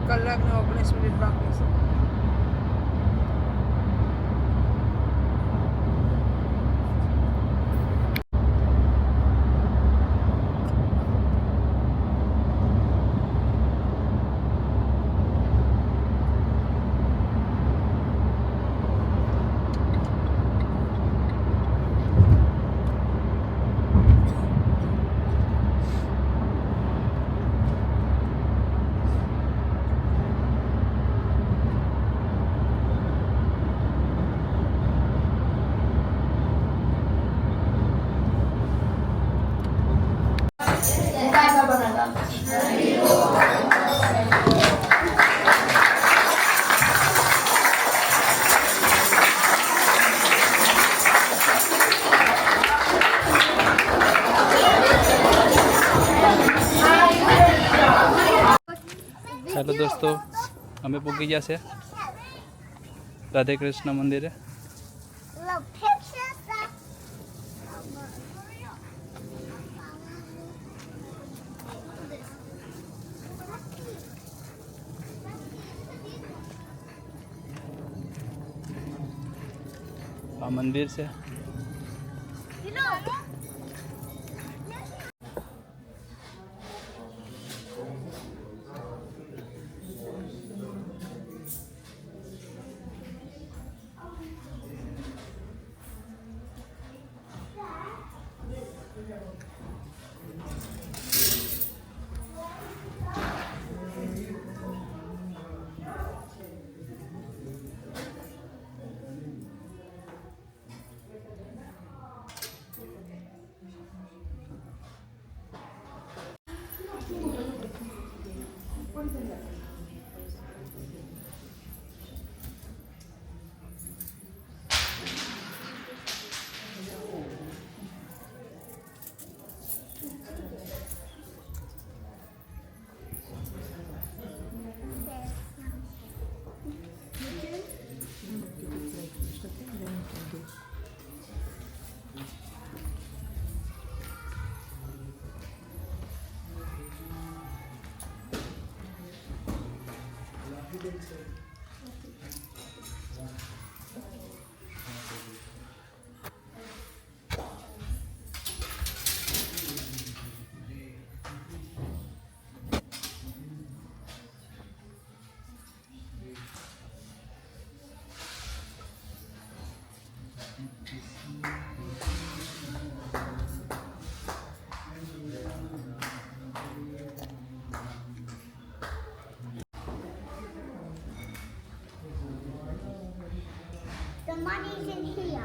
કલાક ને 19 મિનિટ બાકી છે. ચાલો દોસ્તો, અમે પૂગી ગયા છે રાધે કૃષ્ણ મંદિરે. આ મંદિર છે. The money's in here.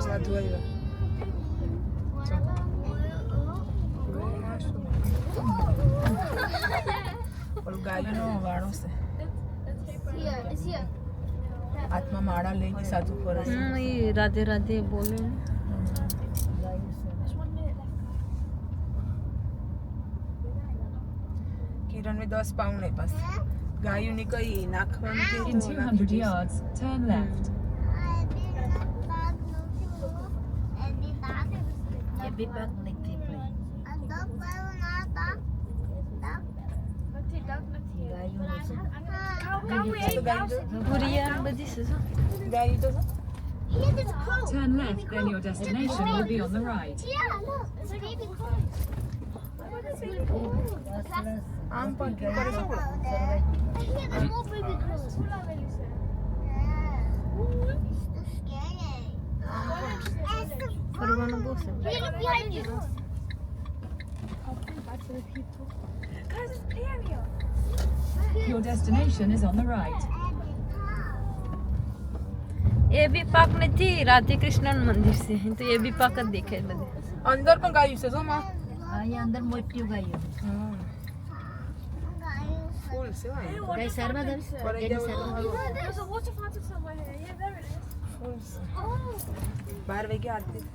સાધુ આવ્યા. ઓલું ગાયનો વાળો છે. હાથમાં માળા લઈને સાધુ ફરે છે. એ રાધે રાધે બોલે. કિરણ મેં 10 પાઉન્ડ નહીં પાસ ગાયુની કઈ નાખવાની કે In 200 yards, turn left. ગુરિયા બધી છે. ગાયું તો Turn left, then your destination will be on the right. Yeah, look, it's a baby crow. આમ પણ કરે છે. I hear the more baby crows. ફરવાનું બહુ છે. Look behind you. Your destination is on the right. એ બી પાક નથી, રાધે કૃષ્ણ મંદિર છે તો એ બી પાક જ દેખાય બધે. અંદર પણ ગાયું છે જો માં. અહીંયા અંદર મોટી ગાયો ફૂલ છે ભાઈ. ગાય સારવા દે પર એની સારવા There's a water fountain somewhere here. Yeah, there it is. ફૂલ છે. Oh. 12 વાગે આરતી.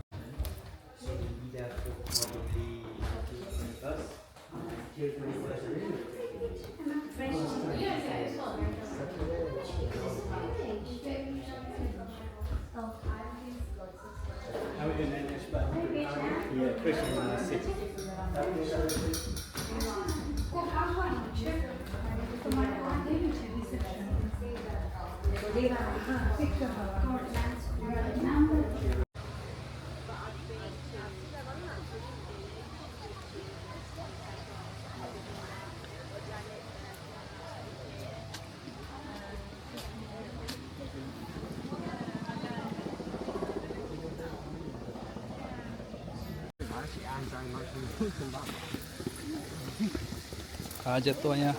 આજે તો અહીંયા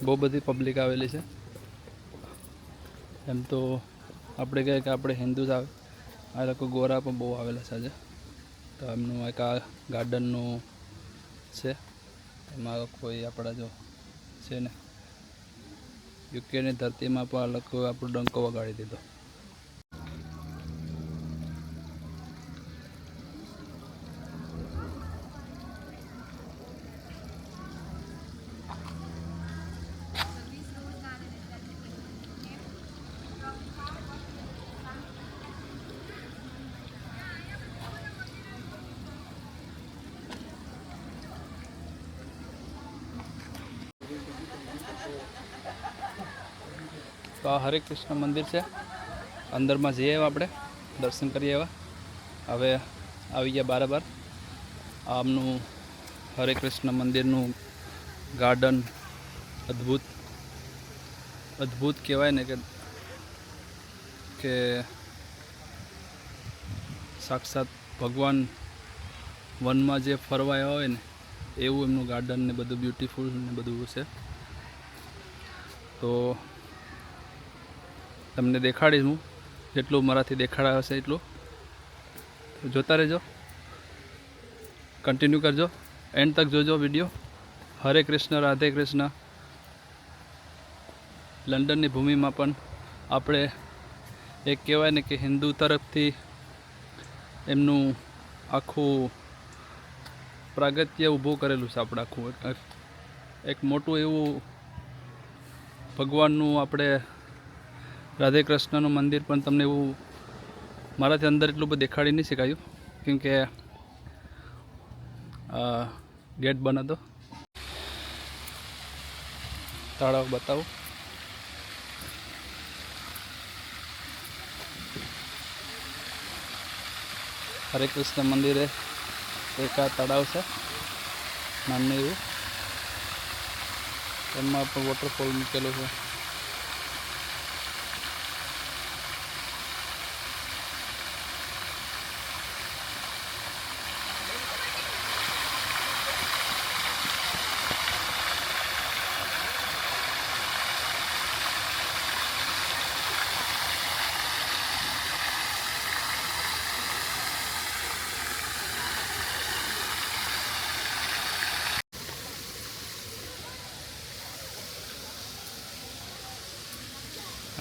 બહુ બધી પબ્લિક આવેલી છે. એમ તો આપણે કહે કે આપણે હિન્દુ જ આવે, આ લોકો ગોરા પણ બહુ આવેલા છે આજે. તો એમનું એક આ ગાર્ડનનું છે, એમાં કોઈ આપણા જો છે ને યુકેની ધરતીમાં પણ આ લોકો આપણો ડંકો વગાડી દીધો. તો આ હરે કૃષ્ણ મંદિર છે, અંદરમાં જઈએ આપણે દર્શન કરીએ. હવે આવી ગયા બરાબર આમનું હરે કૃષ્ણ મંદિરનું ગાર્ડન અદ્ભુત કહેવાય ને કે સાક્ષાત ભગવાન વનમાં જે ફરવા આવ્યા હોય ને એવું એમનું ગાર્ડન ને બધું બ્યુટીફુલ ને બધું છે. તો તમને દેખાડીશ હું જેટલું મારાથી દેખાડા હશે એટલું. તો જોતા રહેજો, કન્ટિન્યુ કરજો, એન્ડ તક જોજો વિડીયો. હરે કૃષ્ણ રાધે કૃષ્ણ. લંડનની ભૂમિમાં પણ આપણે એક કહેવાય ને કે હિન્દુ તરફથી એમનું આખું પ્રાગત્ય ઊભું કરેલું છે. આપણે આખું એક મોટું એવું ભગવાનનું આપણે રાધે કૃષ્ણનું મંદિર પણ તમને એવું મારાથી અંદર એટલું બધું દેખાડી નહીં શકાયું કેમ કે ગેટ બંધ હતો. તળાવ બતાવું. હરે કૃષ્ણ મંદિરે એક આ તળાવ છે નાનું એવું, એમાં પણ વોટરફોલ મૂકેલો છે.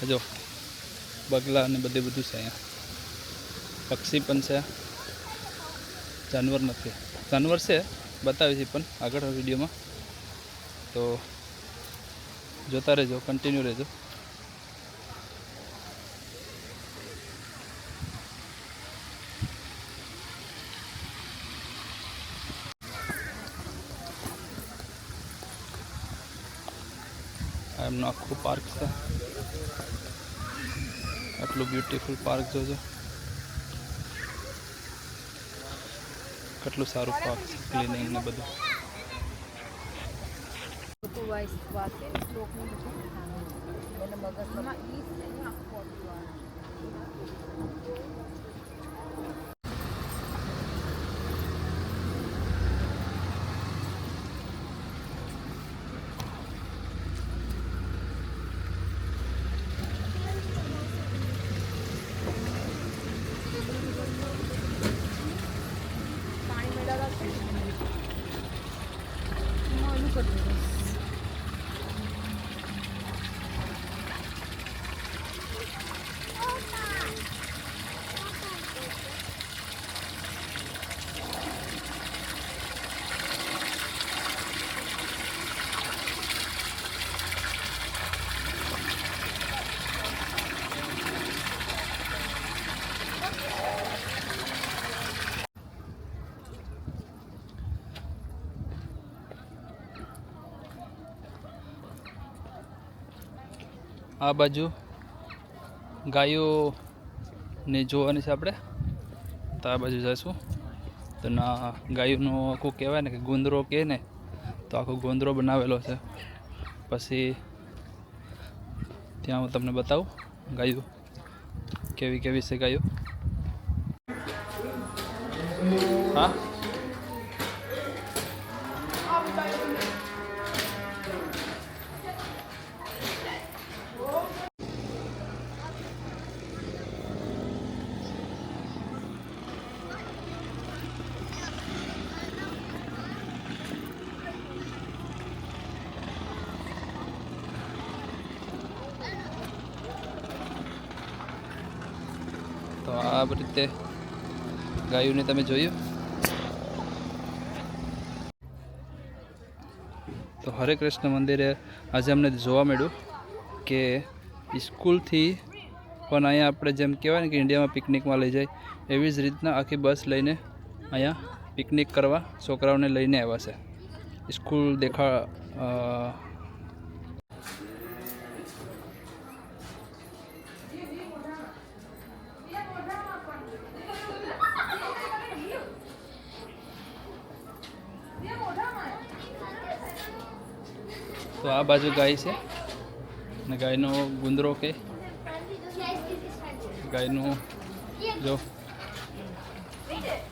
જો બગલા અને બધું છે અહીંયા. પક્ષી પણ છે, જાનવર નથી. જાનવર છે બતાવી છે પણ આગળ વિડીયોમાં, તો જોતા રહેજો, કન્ટિન્યુ રહેજો. એમનું આખું પાર્ક છે, આટલું બ્યુટીફુલ પાર્ક જોજો, કેટલું સારું પાર્ક છે, ક્લિનિંગ ને બધું. આ બાજુ ગાયોને જોવાની છે આપણે, તો આ બાજુ જઈશું. તો ના ગાયોનો આખું કહેવાય ને કે ગુંદરો કહે ને, તો આખો ગોંદરો બનાવેલો છે. પછી ત્યાં હું તમને બતાવું ગાયો કેવી કેવી છે ગાયો. હા તો આ રીતે ગાયોને તમે જોયું. તો હરે કૃષ્ણ મંદિરે આજે અમને જોવા મળ્યું કે સ્કૂલથી પણ અહીંયા આપણે જેમ કહેવાય ને કે ઇન્ડિયામાં પિકનિકમાં લઈ જાય, એવી જ રીતના આખી બસ લઈને અહીંયા પિકનિક કરવા છોકરાઓને લઈને આવ્યા છે. સ્કૂલ તો આ બાજુ ગાય છે અને ગાયનો ગુંદરો કે ગાયનું જો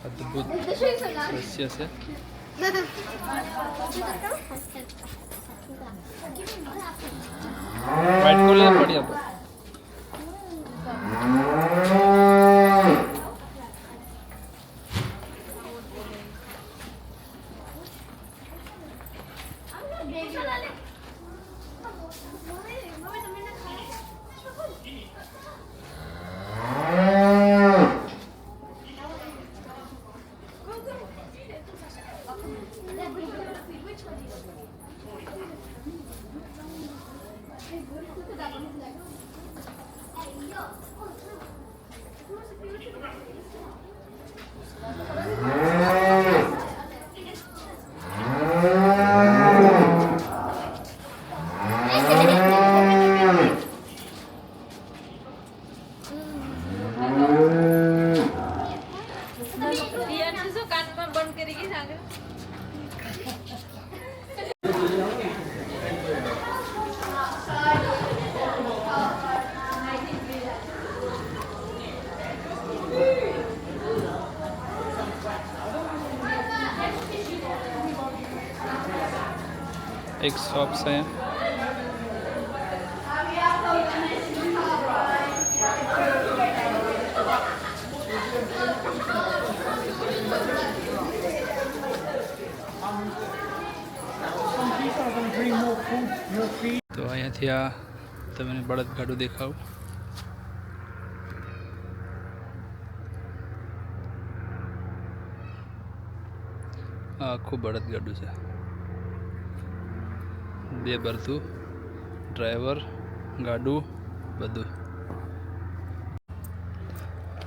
અદ્ભુત દ્રશ્ય છે. વાઇટ કોલે પડી આપણે एक शॉप है. तो અહીંયાથી આ તમને બળદગાડું દેખાવું. આ આખું બળદગાડું છે. બે બરતું, ડ્રાઈવર, ગાડું બધું.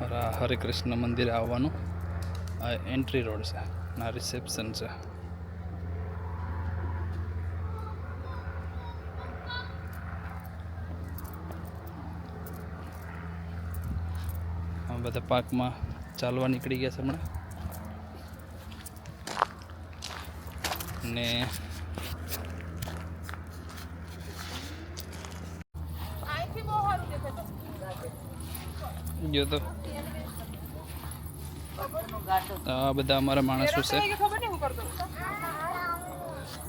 આ હરે કૃષ્ણ મંદિરે આવવાનું આ એન્ટ્રી રોડ છે, આ રિસેપ્શન છે. આ બધા પાર્કમાં ચાલવા નીકળી ગયા છે હમણાં. ને ગયો તો આ બધા અમારા માણસો છે. ખબર નહીં હું કરતો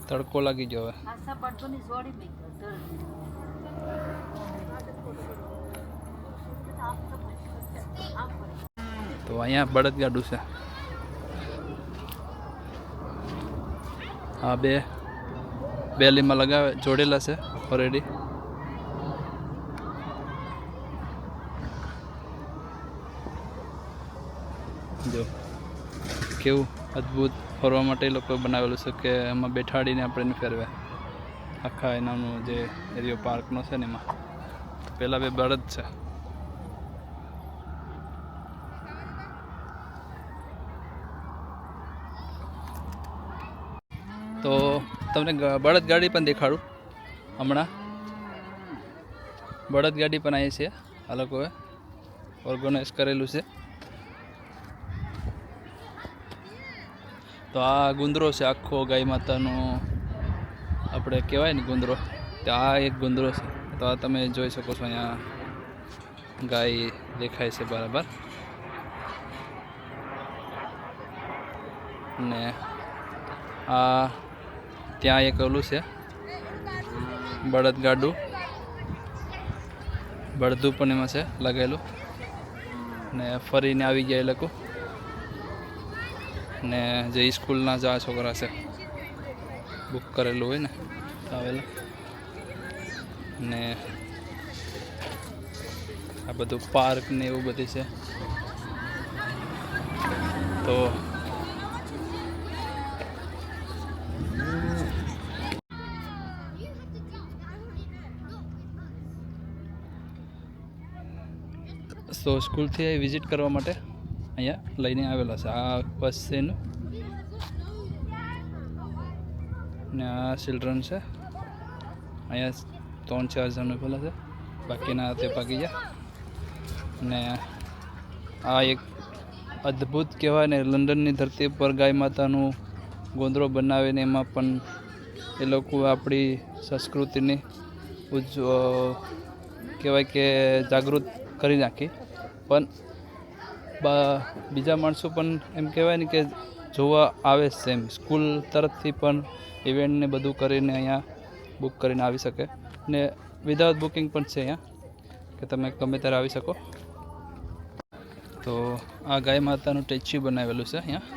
તડકો લાગી ગયો હવે. તો અહીંયા બળદગાડું છે. આ બે બેલીમાં લગાવે જોડેલા છે ઓલરેડી. જો કેવું અદ્ભુત ફરવા માટે એ લોકોએ બનાવેલું છે કે એમાં બેઠાડીને આપણે એને ફેરવે. આખા એનાનું જે એરિયો પાર્કનો છે ને એમાં પેલા બે બળદ છે. તો તમને બળદગાડી પણ દેખાડું હમણાં. બળદગાડી પણ આવી છે આ લોકોએ ઓર્ગેનાઇઝ કરેલું છે. તો આ ગુંદરો છે આખો ગાય માતાનો આપણે કહેવાય ને ગુંદરો. તો આ એક ગુંદરો છે. તો આ તમે જોઈ શકો છો અહીંયા ગાય દેખાય છે બરાબર. ને આ ત્યાં એક ઓલું છે બળદગાડું. બળદું પણ એમાં છે લગાવેલું. ને ફરીને આવી ગયા એ લોકો. ને જે સ્કૂલના જ આ છોકરા છે બુક કરેલું હોય ને આવેલા. ને આ બધું પાર્ક ને એવું બધું છે. તો સ્કૂલથી વિઝિટ કરવા માટે અહીંયા લઈને આવેલા છે. આ બસ છે એનું. ને આ ચિલ્ડ્રન છે. અહીંયા 3-4 જણ ઉભેલા છે. બાકીના તે ભાગી ગયા. ને આ એક અદ્ભુત કહેવાય ને લંડનની ધરતી પર ગાય માતાનું ગોંદરો બનાવીને એમાં પણ એ લોકો આપણી સંસ્કૃતિની કહેવાય કે જાગૃત કરી નાખી. પણ બીજા માણસો પણ એમ કહેવાય ને કે જોવા આવે છે. એમ સ્કૂલ તરફથી પણ ઇવેન્ટને બધું કરીને અહીંયા બુક કરીને આવી શકે. ને વિધાઉટ બુકિંગ પણ છે અહીંયા કે તમે ગમે ત્યારે આવી શકો. તો આ ગાય માતાનું સ્ટેચ્યુ બનાવેલું છે અહીંયા.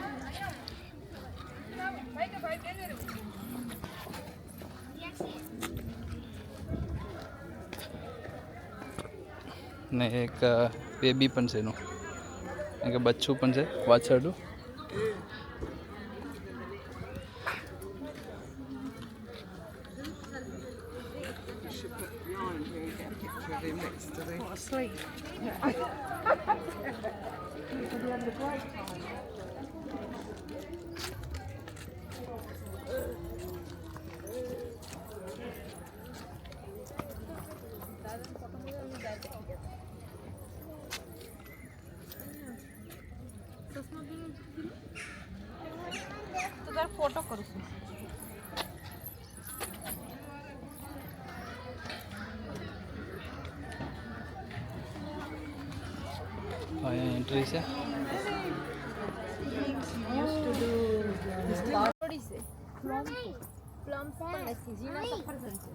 ને એક બેબી પણ છે એનું, કે બચ્ચું પણ છે વાછરડું. તો તાર ફોટો કરું છું. અહીંયા એન્ટ્રી છે. થોડી છે પ્લમ્સ પણ નથી. જીના સફરજન છે.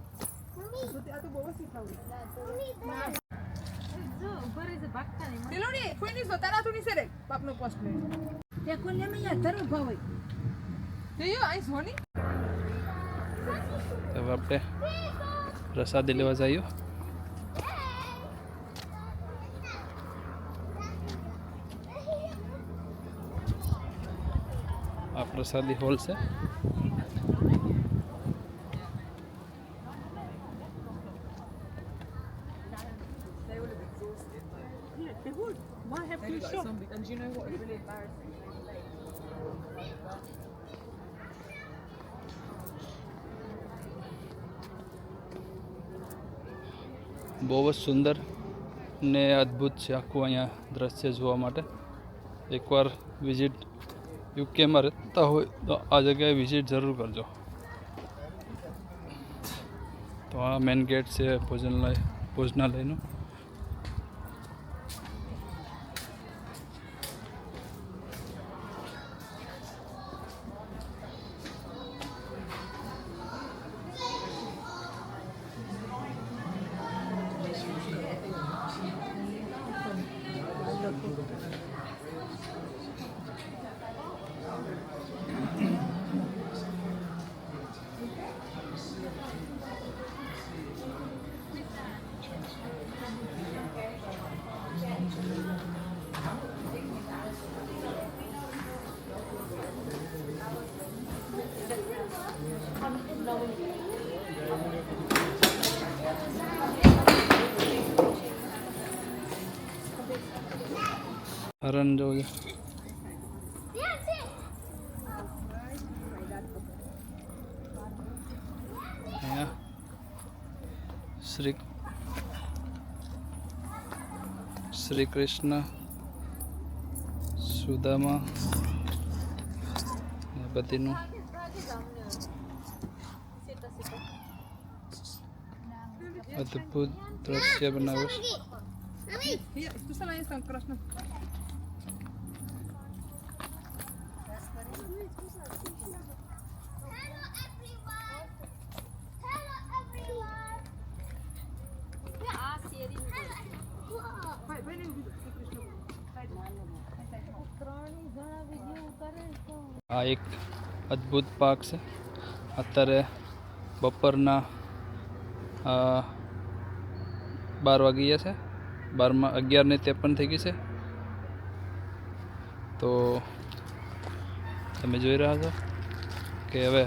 જો ઉભા રહી છે ભાગતા નહીં. પેલોડી કોઈની જો તારા તુની છે રે બાપનો પોસ્ટ લે તે કોને મે યાર ઉભા હોય જોયો આઈ સોની. હવે આપણે પ્રસાદી લેવા જઈએ. આ પ્રસાદી હોલ છે. And you know what is really embarrassing? બહુ જ સુંદર ને અદ્ભુત છે આખું અહીંયા દ્રશ્ય જોવા માટે. એકવાર વિઝિટ યુકેમાં રહેતા હોય તો આ જગ્યાએ વિઝિટ જરૂર કરજો. તો આ મેઇન ગેટ છે ભોજનાલયનું. હરણ જોઈએ. અહીંયા શ્રી કૃષ્ણ, સુદામા બધીનું અદ્ભુત દ્રશ્ય બનાવ્યું છે. આ એક અદ્ભુત પાર્ક છે. અત્યારે બપોરના 12 વાગી ગયા છે. 11:53 થઈ ગઈ છે. તો તમે જોઈ રહ્યા છો કે હવે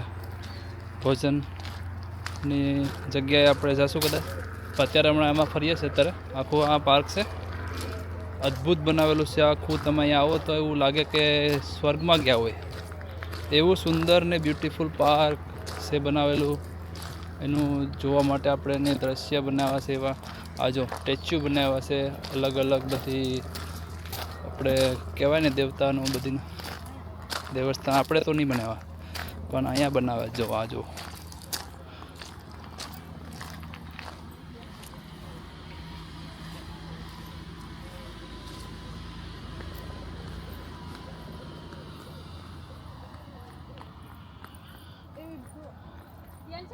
ભોજનની જગ્યાએ આપણે જઈશું કદાચ. અત્યારે હમણાં એમાં ફરીએ છીએ. અત્યારે આખું આ પાર્ક છે, અદ્ભુત બનાવેલું છે આખું. તમે અહીંયા આવો તો એવું લાગે કે સ્વર્ગમાં ગયા હોય એવું સુંદર ને બ્યુટીફુલ પાર્ક છે બનાવેલું. એનું જોવા માટે આપણે એને દ્રશ્ય બનાવ્યા છે. એવા આ જો સ્ટેચ્યુ બનાવ્યા છે અલગ અલગ બધી, આપણે કહેવાય ને દેવતાનું બધીનું દેવસ્થાન. આપણે તો નહીં બનાવ્યા પણ અહીંયા બનાવ્યા. જો આ જો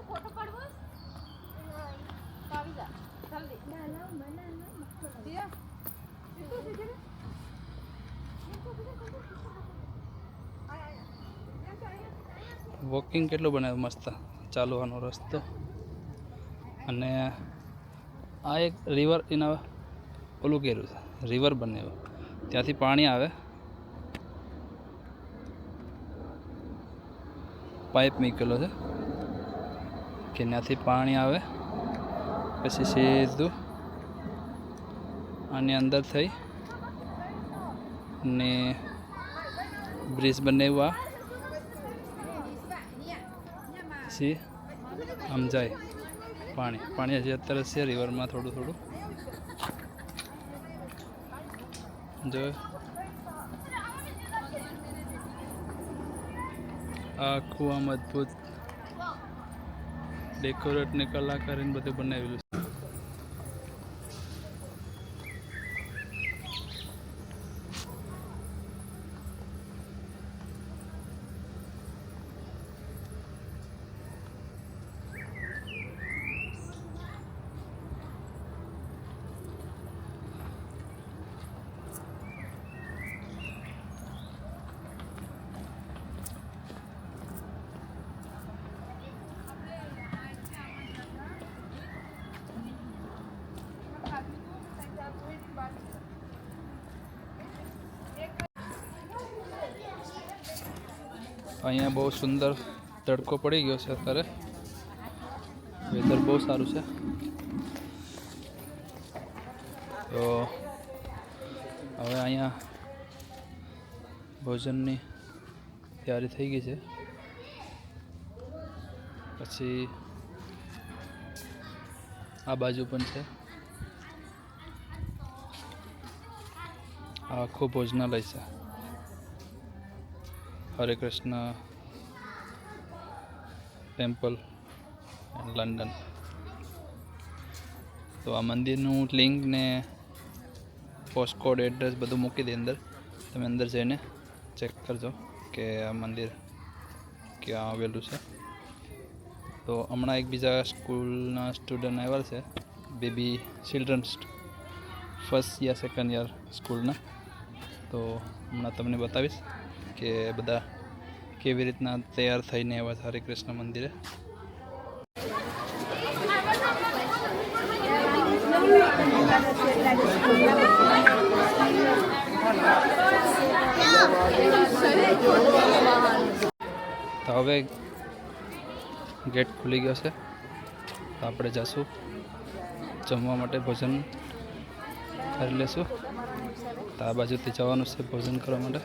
फोटो काढबस काढी जा जल्दी दिया વોકિંગ કેટલું બનાવ્યું મસ્ત, ચાલવાનો રસ્તો. અને આ એક રિવર, એના ઓલું કર્યું છે, રિવર બનાવ્યું. ત્યાંથી પાણી આવે, પાઇપ મૂકેલો છે કે ત્યાંથી પાણી આવે પછી સીધું આની અંદર થઈ ને બ્રિજ બનાવ્યું. આ પછી આમ જાય પાણી હજી અત્યારે છે રિવરમાં થોડું થોડું. જો આખું આમ અદ્ભુત ડેકોરેટ ને કલાકારીને બધું બનાવેલું છે. અહીંયા બહુ સુંદર તડકો પડી ગયો છે અત્યારે, વેધર બહુ સારું છે. તો હવે અહીંયા ભોજનની તૈયારી થઈ ગઈ છે. પછી આ બાજુ પણ છે, આ આખું ભોજનાલય છે. હરે કૃષ્ણ ટેમ્પલ લંડન. તો આ મંદિરનું લિંક ને પોસ્ટકોડ એડ્રેસ બધું મૂકી દે અંદર. તમે અંદર જઈને ચેક કરજો કે આ મંદિર ક્યાં આવેલું છે. તો હમણાં એક બીજા સ્કૂલના સ્ટુડન્ટ આવ્યા છે, બેબી ચિલ્ડ્રન્સ ફર્સ્ટ યા સેકન્ડ યર સ્કૂલના. તો હમણાં તમને બતાવીશ કે બધા કેવી રીતના તૈયાર થઈને આવ્યા છે હરે કૃષ્ણ મંદિરે. તો હવે ગેટ ખુલી ગયો છે, તો આપણે જઈશું જમવા માટે, ભોજન કરી લેશું. તો આ બાજુથી જવાનું છે ભોજન કરવા માટે.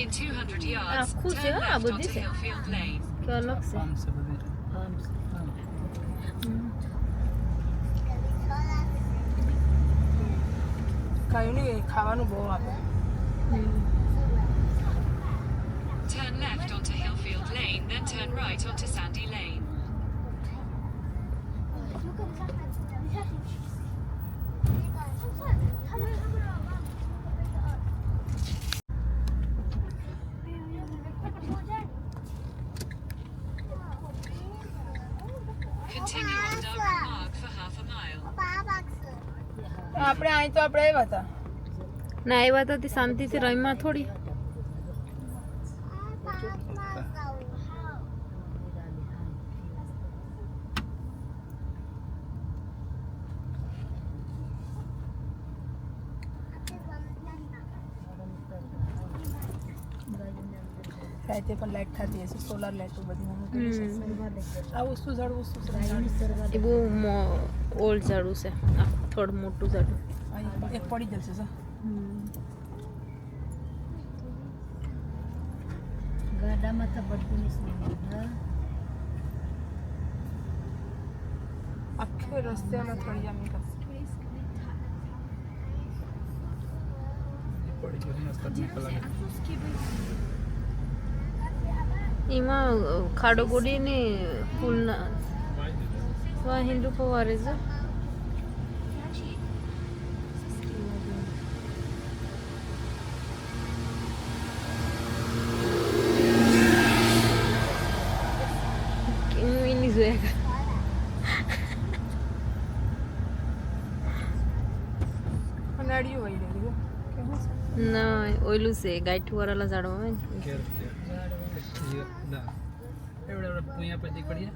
In 200 yards, આખું છે, turn હા, આ left બધી onto છે. Hillfield Lane. કે અલગ છે. કાંઈ નહીં ખાવાનું બહુ આપે. Turn left onto Hillfield Lane, then turn right onto Sandy Lane. Continue on Darwin Mark for half a mile. આપણે અહીં તો આપણે આવ્યા હતા. ના આવ્યા હતા તે શાંતિથી રહીમાં થોડી. રાતે પણ લાઈટ થતી હશે, સોલાર લાઈટો બધી મૂકેલી છે. આ વસ્તુ ઝાડવું વસ્તુ ઝાડવું. એ બહુ ઓલ્ડ ઝાડું છે, આ થોડું મોટું ઝાડું. અહીં એક પડી જશે સર. ગાડામાં તો બધું આખે રસ્તામાં થોડી જામી કરશે. એમાં ખાડો ગોડીને ફૂલના હિન્દુ ફવારે છે. એની જોયા નાળિયું વહી રહ્યું ના ઓયલું છે ગાંઠું વાળા ઝાડવા હોય ને. એવડે પૂયા પછી કરીએ.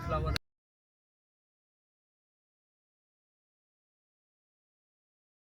ફ્લાવર